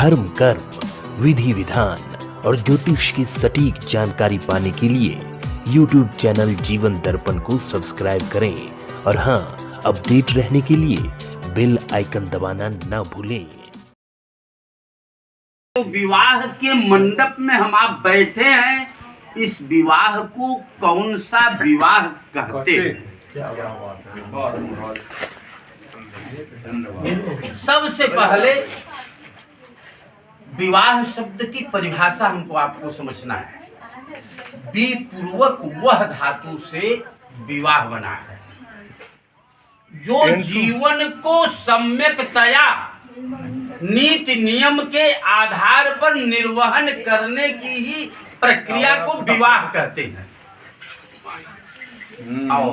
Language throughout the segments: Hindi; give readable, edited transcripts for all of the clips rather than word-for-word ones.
धर्म, कर्म, विधि विधान और ज्योतिष की सटीक जानकारी पाने के लिए YouTube चैनल जीवन दर्पण को सब्सक्राइब करें और हाँ, अपडेट रहने के लिए बेल आइकन दबाना ना भूलें। तो विवाह के मंडप में हम आप बैठे हैं, इस विवाह को कौन सा विवाह कहते हैं? सबसे पहले विवाह शब्द की परिभाषा हमको आपको समझना है। विपूर्वक वह धातु से विवाह बना है जो जीवन को सम्यकतया नीति नियम के आधार पर निर्वहन करने की ही प्रक्रिया को विवाह कहते हैं। और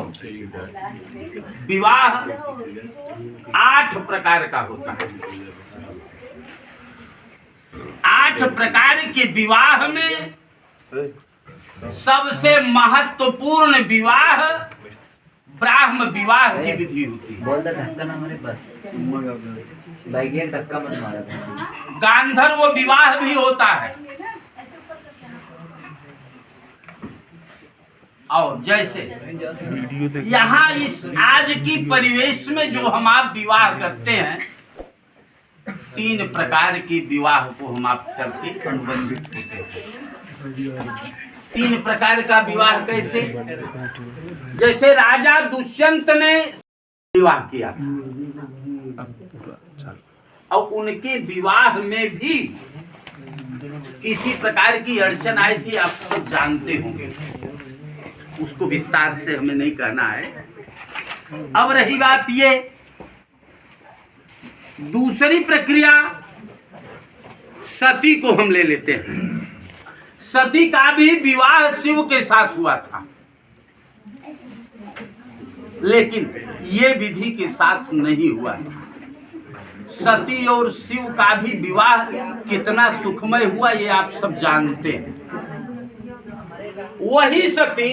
विवाह 8 प्रकार का होता है। 8 प्रकार के विवाह में सबसे महत्वपूर्ण विवाह ब्राह्म विवाह की विधि होती है। बोल धक्का ना मारे बस धक्का मत मारा। गांधर्व विवाह भी होता है। और जैसे यहाँ इस आज की परिवेश में जो हम आप विवाह करते हैं, 3 प्रकार के विवाह को हम आप करके अनुबंधित होते हैं। 3 प्रकार का विवाह कैसे? जैसे राजा दुष्यंत ने विवाह किया था और उनके विवाह में भी किसी प्रकार की अड़चन आई थी, आप सब जानते होंगे, उसको विस्तार से हमें नहीं कहना है। अब रही बात ये, दूसरी प्रक्रिया सती को हम ले लेते हैं। सती का भी विवाह शिव के साथ हुआ था, लेकिन ये विधि के साथ नहीं हुआ था। सती और शिव का भी विवाह कितना सुखमय हुआ ये आप सब जानते हैं। वही सती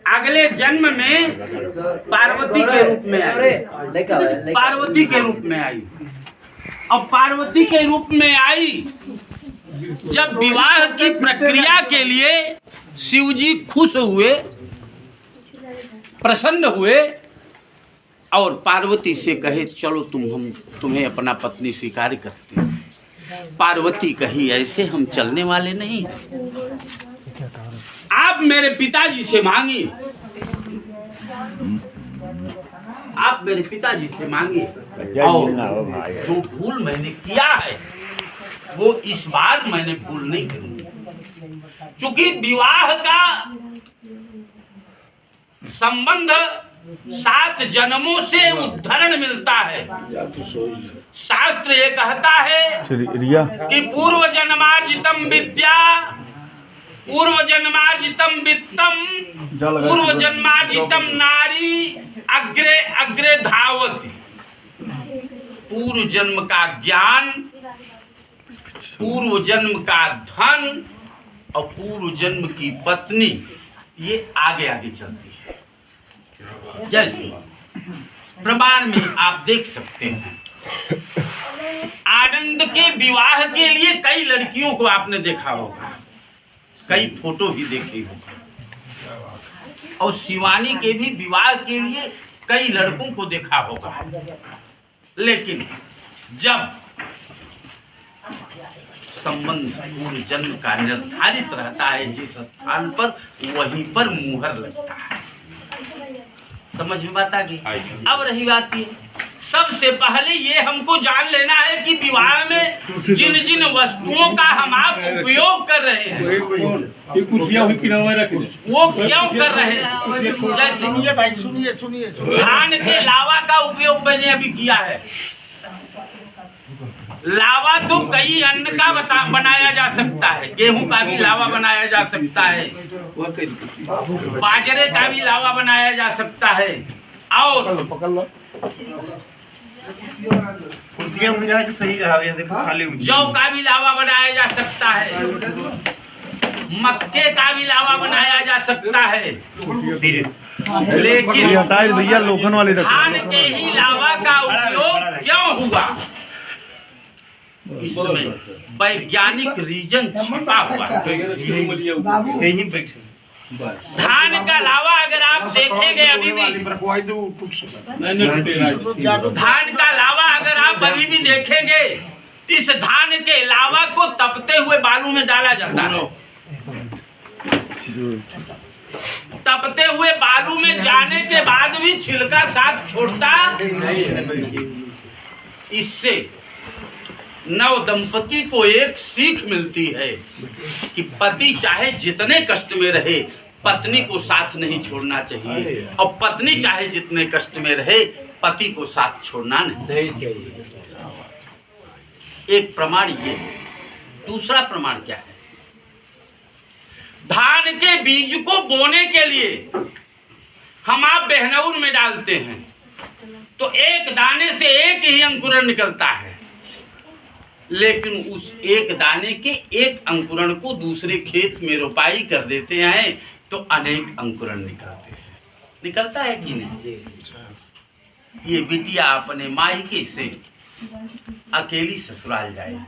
अगले जन्म में पार्वती के रूप में आई। पार्वती के रूप में आई। अब पार्वती के रूप में आई, जब विवाह की प्रक्रिया के लिए शिवजी खुश हुए, प्रसन्न हुए और पार्वती से कहे चलो हम तुम्हें अपना पत्नी स्वीकार करते हैं। पार्वती कही ऐसे हम चलने वाले नहीं हैं, आप मेरे पिताजी से मांगिए, आप मेरे पिताजी से मांगिए, और जो भूल मैंने किया है वो इस बार मैंने भूल नहीं करूंगा। चूंकि विवाह का संबंध 7 जन्मों से उद्धरण मिलता है। शास्त्र ये कहता है कि पूर्व जन्मार्जितम विद्या, पूर्व जन्मार्जितम वित्तम, पूर्व जन्मार्जितम नारी अग्रे अग्रे धावती। पूर्व जन्म का ज्ञान, पूर्व जन्म का धन और पूर्व जन्म की पत्नी, ये आगे आगे चलती है। जैसे प्रमाण में आप देख सकते हैं, आनंद के विवाह के लिए कई लड़कियों को आपने देखा होगा, कई फोटो भी देखी होगा, और शिवानी के भी विवाह के लिए कई लड़कों को देखा होगा। लेकिन जब संबंध पूर्व जन्म का निर्धारित रहता है जिस स्थान पर, वहीं पर मुहर लगता है। समझ में बात आ गई? अब रही बात ये, सबसे पहले ये हमको जान लेना है कि विवाह में जिन जिन वस्तुओं का हम आप उपयोग कर रहे हैं वो क्यों कर रहे हैं। जैसे धान के लावा का उपयोग मैंने अभी किया है। लावा तो कई अन्न का बनाया जा सकता है, गेहूं का भी लावा बनाया जा सकता है, बाजरे का भी लावा बनाया जा सकता है, और जौ का भी लावा बनाया जा सकता है, मक्के का भी लावा बनाया जा सकता है, लेकिन भैया लोखन वाले धान के ही लावा का उपयोग क्यों हुआ, इसमें वैज्ञानिक रीजन छिपा हुआ है। धान का लावा अगर आप देखेंगे अभी भी, धान का लावा अगर आप अभी भी देखेंगे, इस धान के लावा को तपते हुए बालू में डाला जाता है। तपते हुए बालू में जाने के बाद भी छिलका साथ छोड़ता। इससे नव दंपति को एक सीख मिलती है कि पति चाहे जितने कष्ट में रहे, पत्नी को साथ नहीं छोड़ना चाहिए, और पत्नी चाहे जितने कष्ट में रहे, पति को साथ छोड़ना नहीं चाहिए। एक प्रमाण ये है। दूसरा प्रमाण क्या है? धान के बीज को बोने के लिए हम आप बहनौर में डालते हैं तो एक दाने से एक ही अंकुरण निकलता है, लेकिन उस एक दाने के एक अंकुरण को दूसरे खेत में रोपाई कर देते हैं तो अनेक अंकुरण निकलते हैं। निकलता है कि नहीं? ये बिटिया अपने मायके से अकेली ससुराल जाए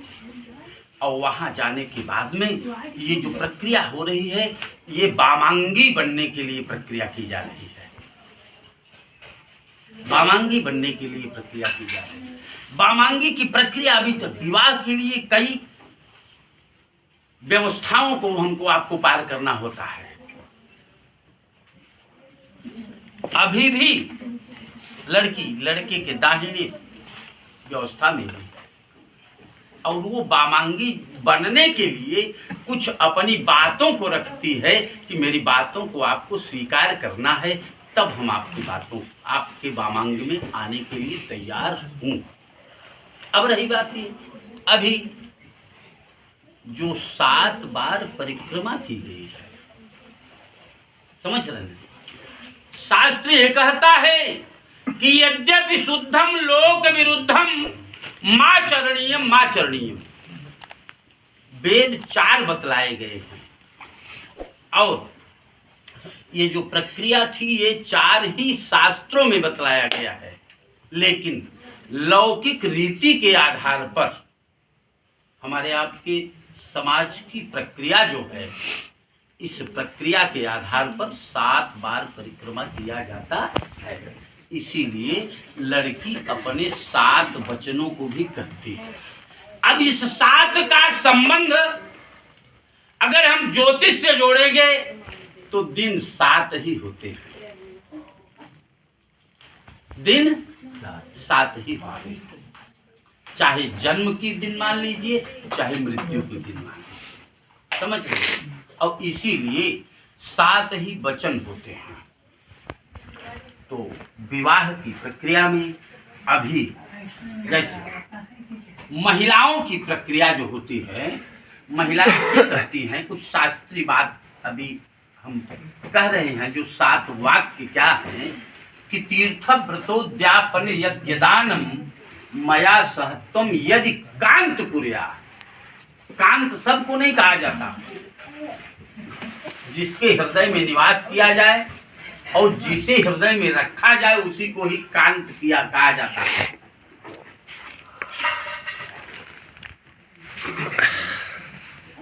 और वहां जाने के बाद में ये जो प्रक्रिया हो रही है, ये बामांगी बनने के लिए प्रक्रिया की जा रही है। बामांगी बनने के लिए प्रक्रिया की जा रही है। बामांगी की प्रक्रिया अभी तक विवाह के लिए कई व्यवस्थाओं को हमको आपको पार करना होता है। अभी भी लड़की लड़के के दाहिने व्यवस्था में है और वो बामांगी बनने के लिए कुछ अपनी बातों को रखती है कि मेरी बातों को आपको स्वीकार करना है, तब हम आपकी बातों आपके बामांग में आने के लिए तैयार हूं। अब रही बात ये, अभी जो 7 बार परिक्रमा की गई है, समझ रहे हैं? शास्त्र ये कहता है कि यद्यपि शुद्धम लोक विरुद्धम माँ चरणीयम, वेद 4 बतलाए गए हैं और ये जो प्रक्रिया थी ये 4 ही शास्त्रों में बतलाया गया है, लेकिन लौकिक रीति के आधार पर हमारे आपके समाज की प्रक्रिया जो है, इस प्रक्रिया के आधार पर 7 बार परिक्रमा किया जाता है। इसीलिए लड़की अपने 7 वचनों को भी करती है। अब इस 7 का संबंध अगर हम ज्योतिष से जोड़ेंगे तो दिन 7 ही होते हैं, दिन 7 ही होते हैं। चाहे जन्म की दिन मान लीजिए, चाहे मृत्यु की दिन मान लीजिए, समझ रहे? और इसीलिए 7 ही वचन होते हैं। तो विवाह की प्रक्रिया में अभी जैसे महिलाओं की प्रक्रिया जो होती है, महिलाएं क्या कहती हैं, कुछ शास्त्रीय बात अभी हम कह रहे हैं। जो 7 वाक्य क्या हैं कि तीर्थ व्रतोद्यापन यज्ञदानम मया सहत्वम यदि कांत कुर्या। कांत सबको नहीं कहा जाता, जिसके हृदय में निवास किया जाए और जिसे हृदय में रखा जाए उसी को ही कांत किया कहा जाता है।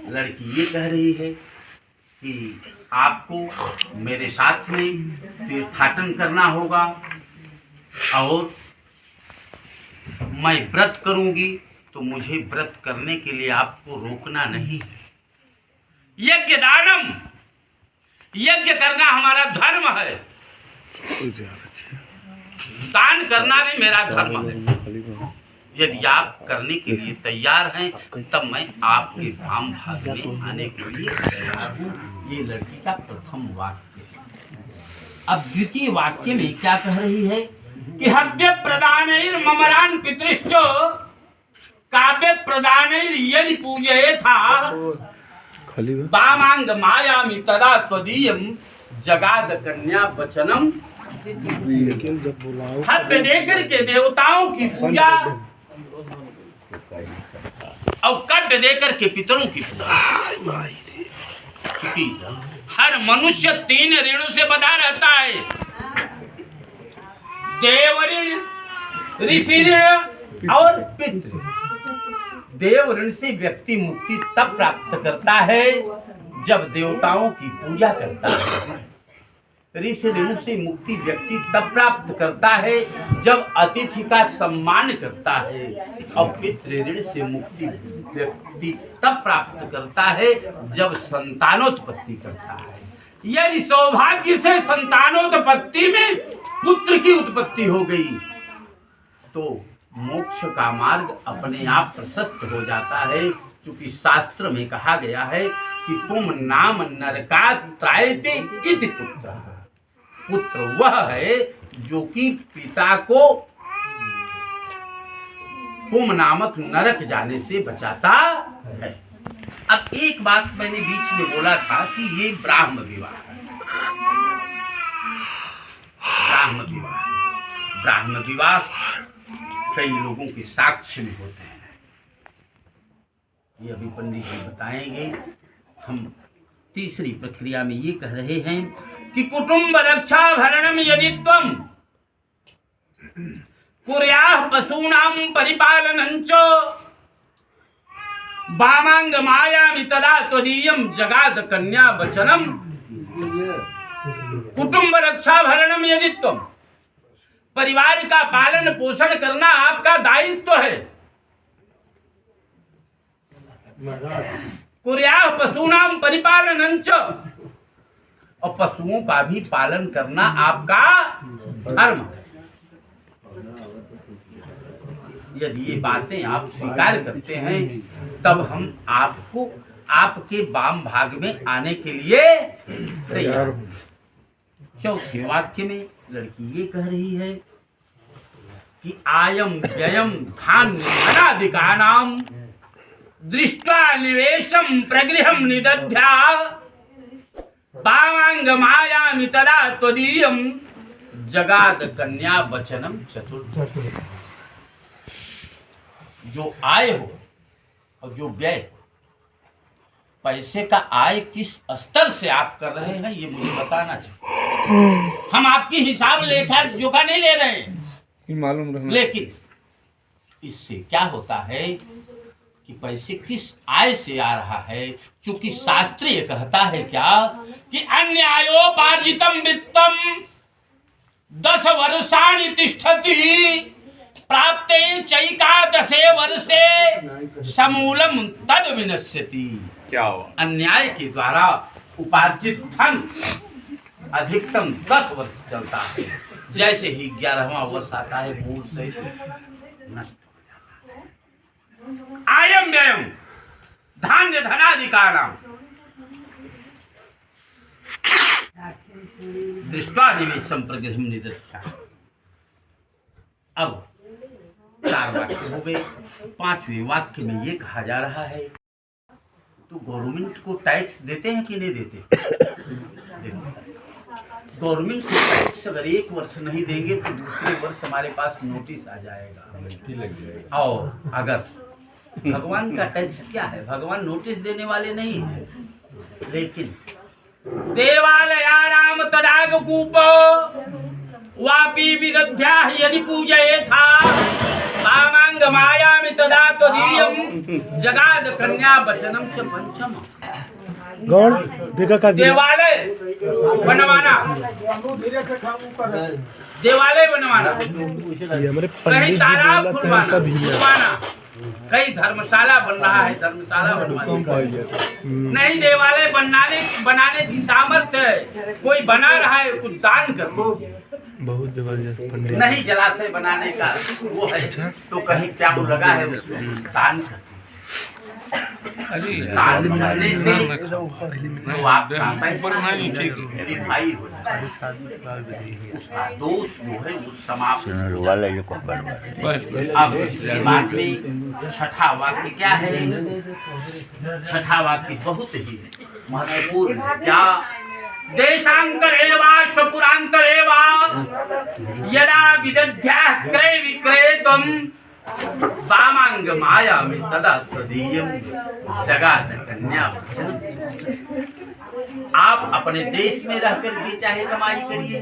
लड़की ये कह रही है कि आपको मेरे साथ में तीर्थाटन करना होगा और मैं व्रत करूंगी, तो मुझे व्रत करने के लिए आपको रोकना नहीं है। यज्ञ दानम, यज्ञ करना हमारा धर्म है, दान करना भी मेरा धर्म है। यदि आप करने के लिए तैयार हैं तब मैं आपके धाम भाग में आने के लिए तैयार हूँ। ये लड़की का प्रथम वाक्य है। अब द्वितीय वाक्य में क्या कह रही है कि हव्य प्रदानैर ममरान पितृश्च काव्य प्रदानैर यदि पूजये था वामांग मायामि तदा त्वदीयम जगाद कन्या वचनम। हव्य देकर के देवताओं की पूजा और कव्य देकर के पितरों की पूजा। क्योंकि हर मनुष्य 3 ऋणों से बंधा रहता है। देव ऋण, ऋषि ऋण और पितृ। देव ऋण से व्यक्ति मुक्ति तब प्राप्त करता है जब देवताओं की पूजा करता है। ऋषि ऋण से मुक्ति व्यक्ति तब प्राप्त करता है जब अतिथि का सम्मान करता है। और पितृ ऋण से मुक्ति व्यक्ति तब प्राप्त करता है जब संतानोत्पत्ति करता है। यदि सौभाग्य से संतानोत्पत्ति में पुत्र की उत्पत्ति हो गई तो मोक्ष का मार्ग अपने आप प्रशस्त हो जाता है, क्योंकि शास्त्र में कहा गया है कि तुम नाम नरकात् त्रायते इति पुत्र। पुत्र वह है जो कि पिता को पुम नामक नरक जाने से बचाता है। अब एक बात मैंने बीच में बोला था कि ये ब्राह्म विवाह है। ब्राह्म विवाह कई लोगों के साक्ष्य में होते हैं। ये अभी पंडित जी बताएंगे। हम तीसरी प्रक्रिया में ये कह रहे हैं कि कुटुंब रक्षा भरणम यदि त्वं कुर्याः पशूनां परिपालनं च वामांग मायामि तदा त्वदीयं जगाद कन्या वचनम। कुटुंब रक्षा भरणम यदि त्वं, परिवार का पालन पोषण करना आपका दायित्व है। कुर्याः पशूनां परिपालनं च, और पशुओं का भी पालन करना आपका धर्म है। यदि ये बातें आप स्वीकार करते हैं तब हम आपको आपके वाम भाग में आने के लिए तैयार हैं। चौथे वाक्य में लड़की ये कह रही है कि आयम व्ययम धान्य धनादिकानां दृष्ट्वा निवेशम प्रगृहम निदध्या वामांग मायामि तदा त्वदीयं जगाद कन्या वचनम चतुर्थ। जो आय हो और जो व्यय हो, पैसे का आय किस स्तर से आप कर रहे हैं ये मुझे बताना चाहिए। हम आपकी हिसाब लेखा जोखा नहीं ले रहे हैं, मालूम रहना। लेकिन इससे क्या होता है कि पैसे किस आय से आ रहा है। क्योंकि शास्त्र ये कहता है क्या कि अन्यायोपार्जितम वित्तम 10 वर्षाणि तिष्ठति प्राप्ते चैकादशे वर्षे समूलम तद विनश्यति। क्या हुआ? अन्याय के द्वारा उपार्जित धन अधिकतम 10 वर्ष चलता है। जैसे ही 11वां वर्ष आता है मूल से नष्ट हो जाता है। आयम व्ययम धान्य धनाधिकाराम दृष्ट्वा निवेशम प्रगृहम निदध्या। अब 4 वाक्य हो गए। 5वें वाक्य में ये कहा जा रहा है तो गवर्नमेंट को टैक्स देते हैं कि नहीं देते? गवर्नमेंट को टैक्स अगर 1 वर्ष नहीं देंगे तो दूसरे वर्ष हमारे पास नोटिस आ जाएगा। और अगर भगवान का टैक्स क्या है, भगवान नोटिस देने वाले नहीं है। लेकिन देवालयानाम तदागकूप वापी विदध्या यदि पूजयेथा वामांग मायामि तदा त्वदीयं जगाद कन्या वचनम च पंचम। गौड़ देखा का देवालय बनवाना, देवालय बनवाना, हमारे कहीं तालाब खुलवाना, कहीं धर्मशाला बन रहा है, धर्मशाला बनवानी नहीं, देवालय बनाने की सामर्थ्य है। कोई बना रहा है कुछ दान कर दीजिए। बहुत जबरदस्त पंडित नहीं जलाशय बनाने का वो है तो कहीं चाकू लगा है उसमें दान कर दीजिए। दान करने से तो आपका पैसा वेरीफाई हो जाता है, उसका दोष जो है वो समाप्त हो जाता है। अब इसके बाद में 6ठा वाक्य क्या है? 6ठा वाक्य बहुत ही महत्वपूर्ण है। क्या? देशांतरे वा स्वपुरांतरे वा यदा विदध्याः क्रय विक्रयत्वं वामांग मायामि तदा त्वदीयं जगाद कन्या वचनम। आप अपने देश में रह करके चाहे कमाई करिए,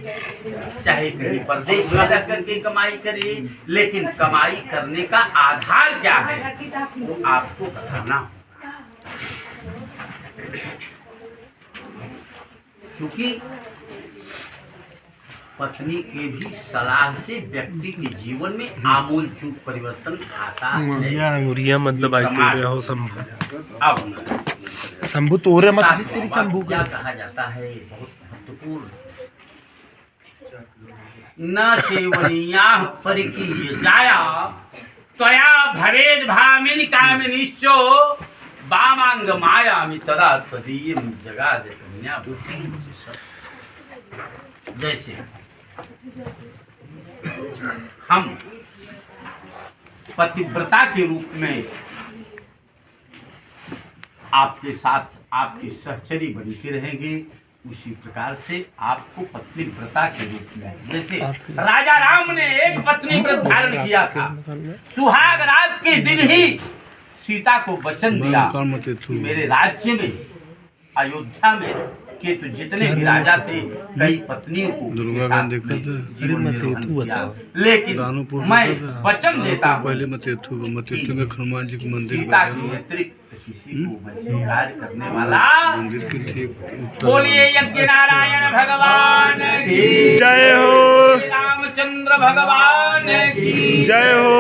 चाहे कहीं प्रदेश में रह करके कमाई करिए, लेकिन कमाई करने का आधार क्या है वो आपको बताना होगा। क्योंकि पत्नी के भी सलाह से व्यक्ति के जीवन में आमूल चूक परिवर्तन आता है। मुरिया मतलब आई तो हो शंभू। अब शंभू तोरे मत तेरी शंभू क्या कहा जाता है, बहुत महत्वपूर्ण। न सेवनीया परिकीय जाया त्वया भवेद भामिनी कामिनीश्चो वामांग मायामि तदा तदीय जगा कन्या। जैसे हम पतिव्रता के रूप में आपके साथ आपकी सहचरी बनी के रहेंगे, उसी प्रकार से आपको पत्नीव्रता के रूप में, जैसे राजा राम ने एक पत्नी व्रत धारण किया था, सुहाग रात के दिन ही सीता को वचन दिया कि मेरे राज्य में अयोध्या में कि तो जितने भी राजा थे कई पत्नियों को जीवन निर्वहन किया, लेकिन मैं वचन देता हूँ सीता के अतिरिक्त किसी को मैं स्वीकार करने वाला। बोलिए यज्ञ नारायण भगवान की जय हो, रामचंद्र भगवान की जय हो।